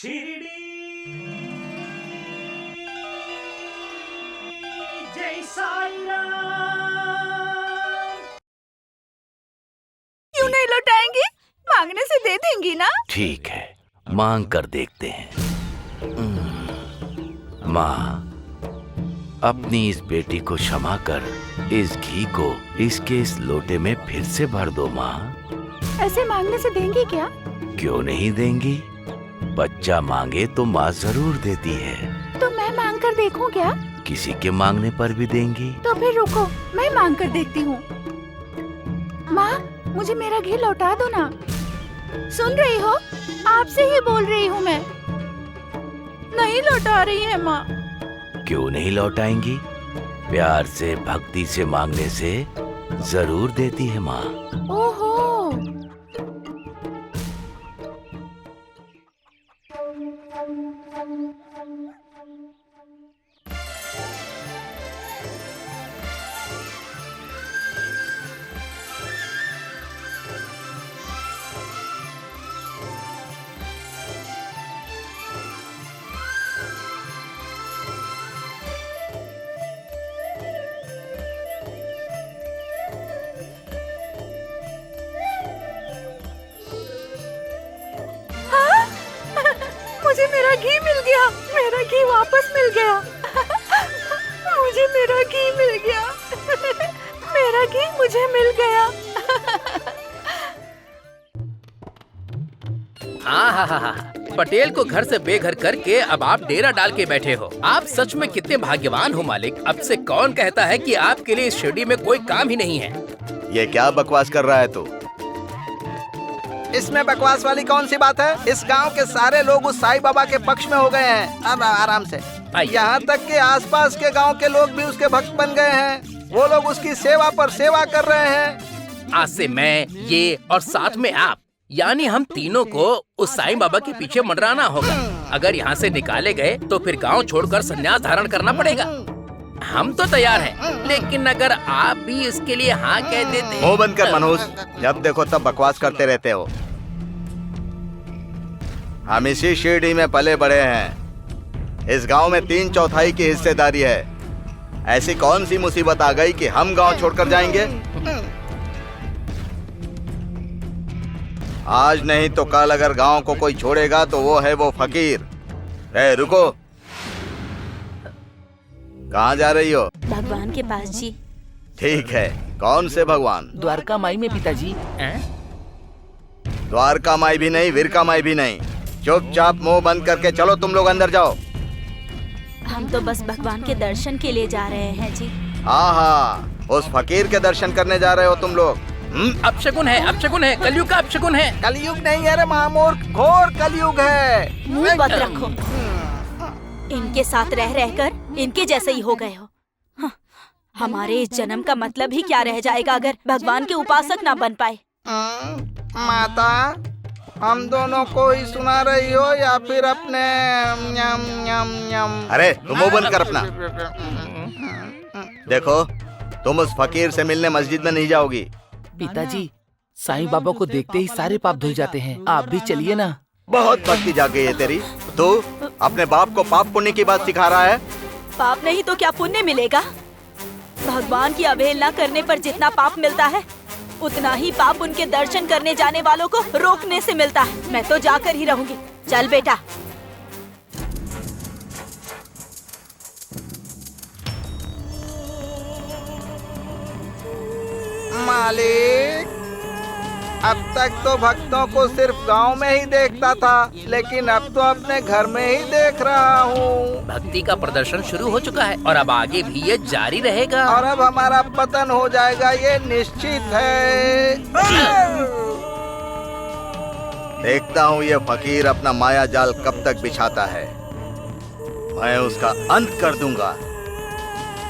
शिरडी जय साईं राम। क्यों नहीं लौटाएंगी? मांगने से दे देंगी ना? ठीक है, मांग कर देखते हैं। माँ, अपनी इस बेटी को क्षमा कर इस घी को इसके इस लोटे में फिर से भर दो। माँ, ऐसे मांगने से देंगी क्या? क्यों नहीं देंगी? बच्चा मांगे तो माँ जरूर देती है। तो मैं मांग कर देखूं क्या? किसी के मांगने पर भी देंगी। तो फिर रुको, मैं मांग कर देखती हूँ। माँ, मुझे मेरा घी लौटा दो ना। सुन रही हो? आपसे ही बोल रही हूँ मैं। नहीं लौटा रही है माँ। क्यों नहीं लौटाएंगी? प्यार से, भक्ति से मांगने से जरूर देती है माँ। ओहो। मुझे मेरा घी मिल गया। मेरा घी वापस मिल गया। मुझे मेरा घी मिल गया। मेरा घी मुझे मिल गया। हाँ, पटेल को घर से बेघर करके अब आप डेरा डाल के बैठे हो। आप सच में कितने भाग्यवान हो मालिक। अब से कौन कहता है कि आपके लिए इस शिरडी में कोई काम ही नहीं है? ये क्या बकवास कर रहा है तू? इसमें बकवास वाली कौन सी बात है? इस गांव के सारे लोग उस साईं बाबा के पक्ष में हो गए हैं। अब आराम से। यहाँ तक के आसपास के गांव के लोग भी उसके भक्त बन गए हैं। वो लोग उसकी सेवा पर सेवा कर रहे हैं। आज से मैं, ये और साथ में आप, यानी हम तीनों को उस साईं बाबा के पीछे मंडराना होगा। अगर यहाँ से निकाले गए तो फिर गांव छोड़कर संन्यास धारण करना पड़ेगा। हम तो तैयार हैं, लेकिन अगर आप भी इसके लिए हाँ कह देते। मुंह बंद कर मनोज, जब देखो तब बकवास करते रहते हो। हम इसी शिरडी में पले बड़े हैं। इस गांव में 3/4 की हिस्सेदारी है। ऐसी कौन सी मुसीबत आ गई कि हम गांव छोड़कर जाएंगे? आज नहीं तो कल अगर गांव को कोई छोड़ेगा तो वो है वो फकीर। रुको, कहाँ जा रही हो? भगवान के पास जी। ठीक है, कौन से भगवान? द्वारका माई में पिताजी। द्वारका माई भी नहीं, वीरका माई भी नहीं। चुपचाप मुंह बंद करके चलो, तुम लोग अंदर जाओ। हम तो बस भगवान के दर्शन के लिए जा रहे हैं जी। हाँ, उस फकीर के दर्शन करने जा रहे हो तुम लोग। अपशकुन है, अपशकुन है, कलयुग का अपशकुन है। कलयुग नहीं है रे महामूर्ख, घोर कलयुग है। मुंह बंद रखो। इनके साथ रह रहकर इनके जैसे ही हो गए हो। हाँ, हमारे इस जन्म का मतलब ही क्या रह जाएगा अगर भगवान के उपासक ना बन पाए। माता, हम दोनों को ही सुना रही हो या फिर अपने अरे तुम मुंह बंद कर अपना। देखो, तुम उस फकीर से मिलने मस्जिद में नहीं जाओगी। पिताजी, साईं बाबा को देखते ही सारे पाप धुल जाते हैं। आप भी चलिए ना। बहुत भक्ति जाग गई है तेरी। तू अपने बाप को पाप पुण्य की बात सिखा रहा है। पाप नहीं तो क्या पुण्य मिलेगा? भगवान की अवहेलना करने पर जितना पाप मिलता है, उतना ही पाप उनके दर्शन करने जाने वालों को रोकने से मिलता है। मैं तो जाकर ही रहूंगी। चल बेटा। मालिक, अब तक तो भक्तों को सिर्फ गांव में ही देखता था, लेकिन अब तो अपने घर में ही देख रहा हूँ। भक्ति का प्रदर्शन शुरू हो चुका है और अब आगे भी ये जारी रहेगा। और अब हमारा पतन हो जाएगा, ये निश्चित है। देखता हूँ ये फकीर अपना माया जाल कब तक बिछाता है। मैं उसका अंत कर दूंगा।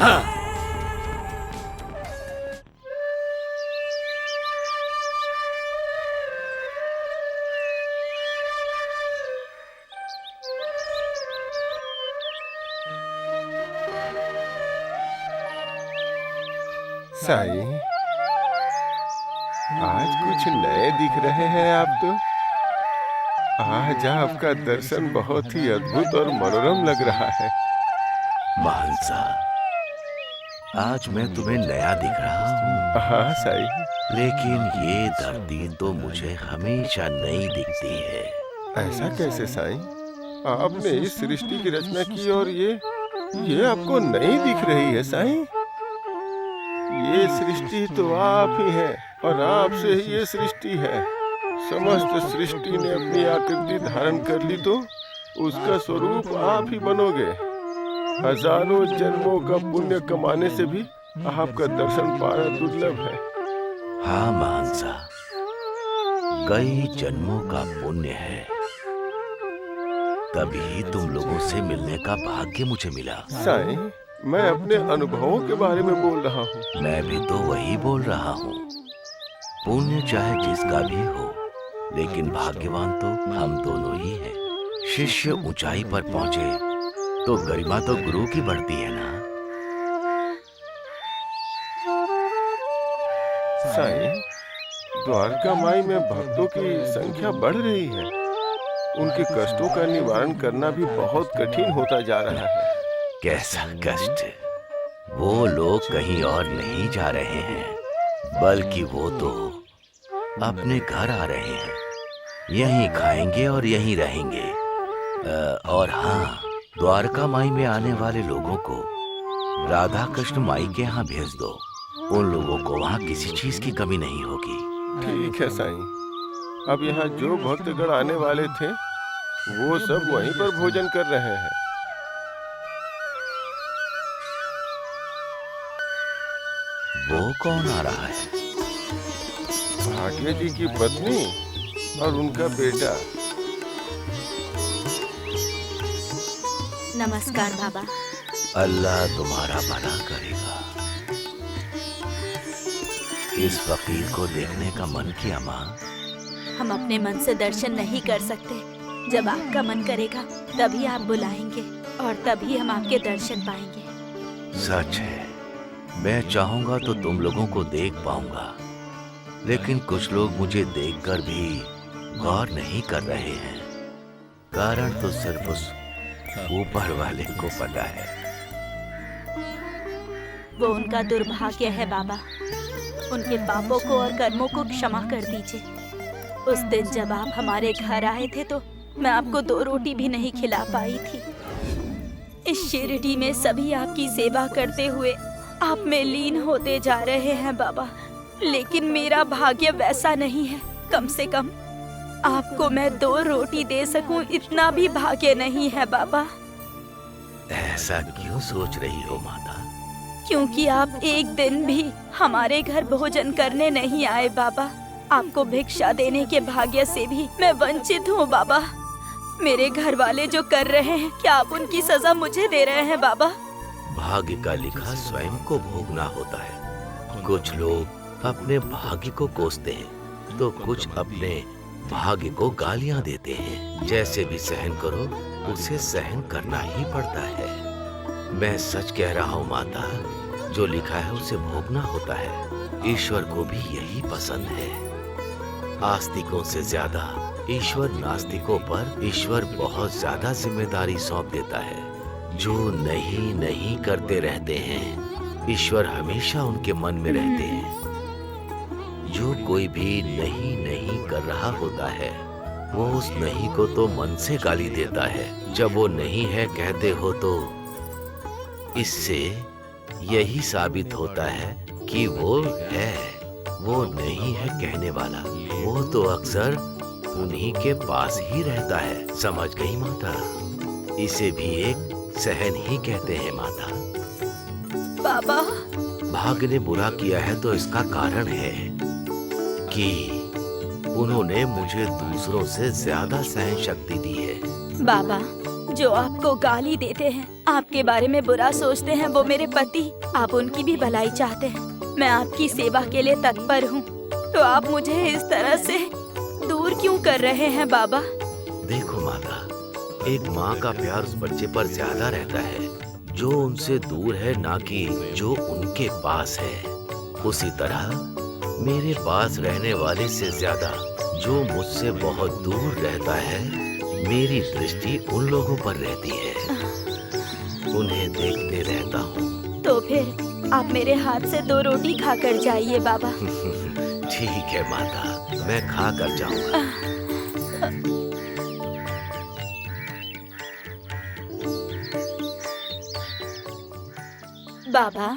हाँ। साईं, आज कुछ नए दिख रहे हैं आप तो। आज आपका दर्शन बहुत ही अद्भुत और मनोरम लग रहा है। महंसा, आज मैं तुम्हें नया दिख रहा हूँ। हाँ साईं। लेकिन ये धरती तो मुझे हमेशा नई दिखती है। ऐसा कैसे साईं? आपने इस सृष्टि की रचना की और ये आपको नई दिख रही है साईं? ये सृष्टि तो आप ही हैं और आपसे ही ये सृष्टि है। समस्त सृष्टि ने अपनी आकृति धारण कर ली तो उसका स्वरूप आप ही बनोगे। हजारों जन्मों का पुण्य कमाने से भी आपका दर्शन पाना दुर्लभ है। हाँ महंसा, कई जन्मों का पुण्य है, तभी तुम लोगों से मिलने का भाग्य मुझे मिला। साईं, मैं अपने अनुभवों के बारे में बोल रहा हूँ। मैं भी तो वही बोल रहा हूँ। पुण्य चाहे जिसका भी हो, लेकिन भाग्यवान तो हम दोनों ही हैं। शिष्य ऊंचाई पर पहुंचे तो गरिमा तो गुरु की बढ़ती है ना। साईं, द्वारका माई में भक्तों की संख्या बढ़ रही है। उनके कष्टों का निवारण करना भी बहुत कठिन होता जा रहा है। कैसा कष्ट? वो लोग कहीं और नहीं जा रहे हैं, बल्कि वो तो अपने घर आ रहे हैं। यहीं खाएंगे और यहीं रहेंगे। और हाँ, द्वारका माई में आने वाले लोगों को राधा कृष्ण माई के यहाँ भेज दो। उन लोगों को वहाँ किसी चीज की कमी नहीं होगी। ठीक है साईं। अब यहाँ जो भक्तगण आने वाले थे वो सब वहीं पर भोजन कर रहे हैं। वो कौन आ रहा है? भाग्य जी की पत्नी और उनका बेटा। नमस्कार बाबा। अल्लाह तुम्हारा भला करेगा। इस फकीर को देखने का मन किया माँ। हम अपने मन से दर्शन नहीं कर सकते। जब आपका मन करेगा तभी आप बुलाएंगे और तभी हम आपके दर्शन पाएंगे। सच है, मैं चाहूंगा तो तुम लोगों को देख पाऊंगा, लेकिन कुछ लोग मुझे देखकर भी गौर नहीं कर रहे हैं। कारण तो सिर्फ उस ऊपर वाले को पता है। वो उनका दुर्भाग्य है बाबा। उनके पापों को और कर्मों को क्षमा कर दीजिए। उस दिन जब आप हमारे घर आए थे तो मैं आपको 2 रोटी भी नहीं खिला पाई थी। इस शिरडी में सभी आपकी सेवा करते हुए आप में लीन होते जा रहे हैं बाबा, लेकिन मेरा भाग्य वैसा नहीं है। कम से कम आपको मैं 2 रोटी दे सकूं, इतना भी भाग्य नहीं है बाबा। ऐसा क्यों सोच रही हो माता? क्योंकि आप एक दिन भी हमारे घर भोजन करने नहीं आए बाबा। आपको भिक्षा देने के भाग्य से भी मैं वंचित हूँ बाबा। मेरे घर वाले जो कर रहे हैं, क्या आप उनकी सजा मुझे दे रहे हैं बाबा? भाग्य का लिखा स्वयं को भोगना होता है। कुछ लोग अपने भाग्य को कोसते हैं तो कुछ अपने भाग्य को गालियां देते हैं। जैसे भी सहन करो, उसे सहन करना ही पड़ता है। मैं सच कह रहा हूँ माता, जो लिखा है उसे भोगना होता है। ईश्वर को भी यही पसंद है। आस्तिकों से ज्यादा ईश्वर नास्तिकों पर ईश्वर बहुत ज्यादा जिम्मेदारी सौंप देता है। जो नहीं नहीं करते रहते हैं, ईश्वर हमेशा उनके मन में रहते हैं। जो कोई भी नहीं नहीं कर रहा होता है, वो उस नहीं को तो मन से गाली देता है। जब वो नहीं है कहते हो तो इससे यही साबित होता है कि वो है। वो नहीं है कहने वाला, वो तो अक्सर उन्हीं के पास ही रहता है। समझ गई माता? इसे भी एक सहन ही कहते हैं माता। बाबा, भाग्य ने बुरा किया है तो इसका कारण है कि उन्होंने मुझे दूसरों से ज्यादा सहन शक्ति दी है। बाबा, जो आपको गाली देते हैं, आपके बारे में बुरा सोचते हैं, वो मेरे पति। आप उनकी भी भलाई चाहते हैं। मैं आपकी सेवा के लिए तत्पर हूँ, तो आप मुझे इस तरह से दूर क्यों कर रहे हैं बाबा? देखो माता, एक माँ का प्यार उस बच्चे पर ज्यादा रहता है जो उनसे दूर है, ना कि जो उनके पास है। उसी तरह मेरे पास रहने वाले से ज्यादा जो मुझसे बहुत दूर रहता है, मेरी दृष्टि उन लोगों पर रहती है, उन्हें देखते रहता हूँ। तो फिर आप मेरे हाथ से 2 रोटी खाकर जाइए बाबा। ठीक है माता, मैं खा कर जाऊंगा। बाबा।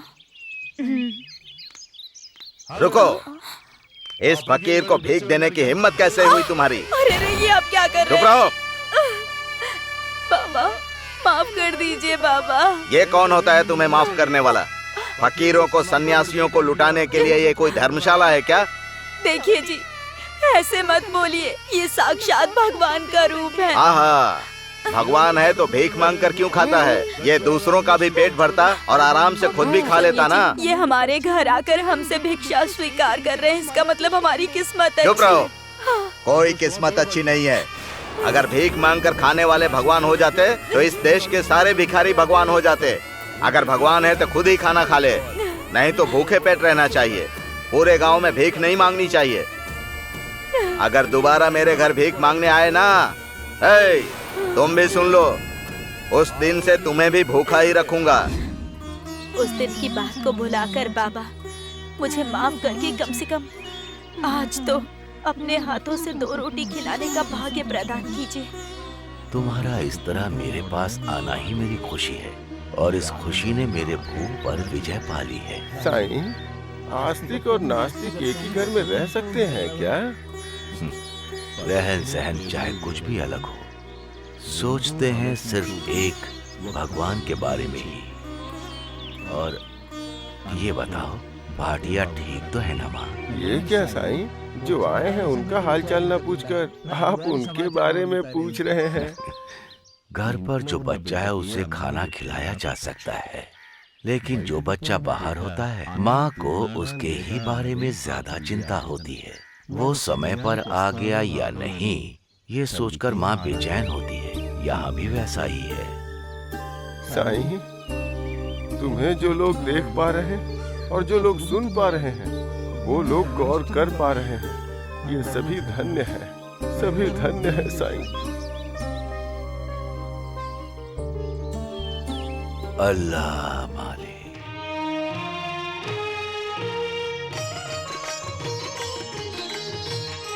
रुको, इस फकीर को भीख देने की हिम्मत कैसे हुई तुम्हारी? अरे रे, ये आप क्या कर रहे चुप हैं? रहो। बाबा, माफ कर दीजिए बाबा। ये कौन होता है तुम्हें माफ करने वाला? फकीरों को, सन्यासियों को लुटाने के लिए ये कोई धर्मशाला है क्या? देखिए जी, ऐसे मत बोलिए, ये साक्षात भगवान का रूप है। आहा, भगवान है तो भीख मांग कर क्यों खाता है? ये दूसरों का भी पेट भरता और आराम से खुद भी खा लेता ना। ये हमारे घर आकर हमसे भिक्षा स्वीकार कर रहे हैं, इसका मतलब हमारी किस्मत चुप अच्छी रहो, है। कोई किस्मत अच्छी नहीं है। अगर भीख मांग कर खाने वाले भगवान हो जाते तो इस देश के सारे भिखारी भगवान हो जाते। अगर भगवान है तो खुद ही खाना खा ले, नहीं तो भूखे पेट रहना चाहिए। पूरे गांव में भीख नहीं मांगनी चाहिए। अगर दोबारा मेरे घर भीख मांगने आए ना, तुम भी सुन लो, उस दिन से तुम्हें भी भूखा ही रखूंगा। उस दिन की बात को भुलाकर बाबा, मुझे माफ करके कम से कम आज तो अपने हाथों से 2 रोटी खिलाने का भाग्य प्रदान कीजिए। तुम्हारा इस तरह मेरे पास आना ही मेरी खुशी है, और इस खुशी ने मेरे भूख पर विजय पा ली है। साईं, आस्तिक और नास्तिक एक ही घर में रह सकते हैं क्या? रहन सहन चाहे कुछ भी अलग हो, सोचते हैं सिर्फ एक भगवान के बारे में ही। और ये बताओ, भाटिया ठीक तो है ना माँ? ये क्या साईं, जो आए हैं उनका हालचाल न पूछकर आप उनके बारे में पूछ रहे हैं? घर पर जो बच्चा है उसे खाना खिलाया जा सकता है, लेकिन जो बच्चा बाहर होता है, माँ को उसके ही बारे में ज्यादा चिंता होती है। वो समय पर आ गया या नहीं, ये सोचकर माँ बेचैन होती है। यहाँ भी वैसा ही है। साईं, तुम्हें जो लोग देख पा रहे हैं और जो लोग सुन पा रहे हैं, वो लोग गौर कर पा रहे हैं। ये सभी धन्य है, सभी धन्य है साईं। अल्लाह